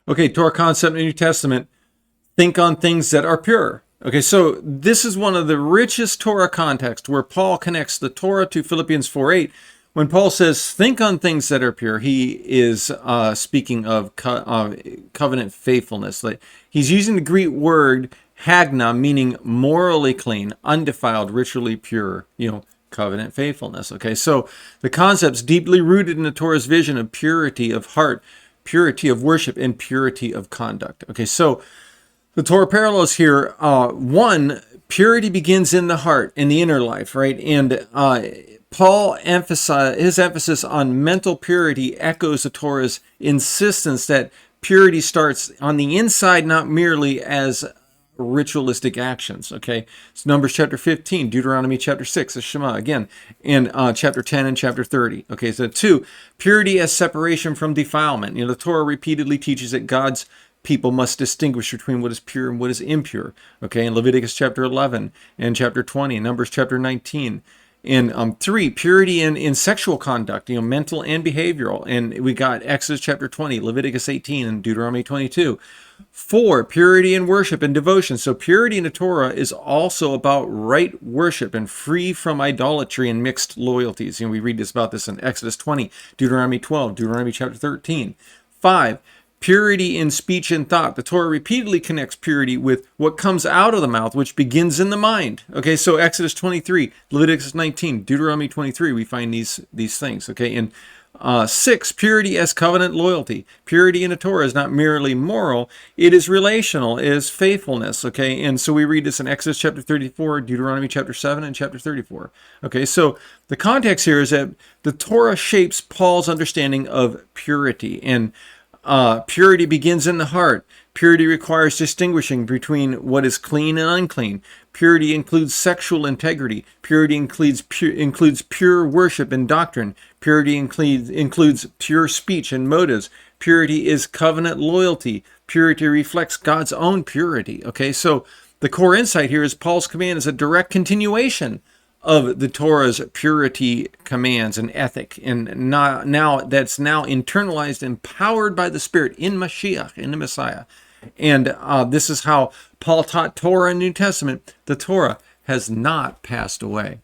Okay, Torah concept in the New Testament. Think on things that are pure. Okay, so this is one of the richest Torah contexts where Paul connects the Torah to Philippians 4:8. When Paul says, think on things that are pure, he is speaking of covenant faithfulness. Like, he's using the Greek word hagná, meaning morally clean, undefiled, ritually pure, covenant faithfulness. Okay, so the concept's deeply rooted in the Torah's vision of purity of heart, purity of worship, and purity of conduct. Okay, so the Torah Parallels here, one, purity begins in the heart, in the inner life, right? And Paul his emphasis on mental purity echoes the Torah's insistence that purity starts on the inside, not merely as ritualistic actions. Okay, it's Numbers chapter 15, Deuteronomy chapter 6, the Shema again, and chapter 10 and chapter 30. Okay, so 2, purity as separation from defilement. The Torah repeatedly teaches that God's people must distinguish between what is pure and what is impure. Okay, in Leviticus chapter 11 and chapter 20, Numbers chapter 19. And 3, purity in sexual conduct, mental and behavioral. And we got Exodus chapter 20, Leviticus 18, and Deuteronomy 22. 4, purity in worship and devotion. So purity in the Torah is also about right worship and free from idolatry and mixed loyalties. We read about this in Exodus 20, Deuteronomy 12, Deuteronomy chapter 13. 5, purity in speech and thought. The Torah repeatedly connects purity with what comes out of the mouth, which begins in the mind. Okay, so Exodus 23, Leviticus 19, Deuteronomy 23, we find these things. Okay, and 6, purity as covenant loyalty. Purity in the Torah is not merely moral, it is relational, it is faithfulness. Okay, and so we read this in Exodus chapter 34, Deuteronomy chapter 7, and chapter 34. Okay, so the context here is that the Torah shapes Paul's understanding of purity, and purity begins in the heart. Purity requires distinguishing between what is clean and unclean. Purity includes sexual integrity. Purity includes pure worship and doctrine. Purity includes pure speech and motives. Purity is covenant loyalty. Purity reflects God's own purity. Okay, so the core insight here is Paul's command is a direct continuation of the Torah's purity commands and ethic, and now that's now internalized, empowered by the Spirit in Mashiach, in the Messiah. And this is how Paul taught Torah in the New Testament. The Torah has not passed away.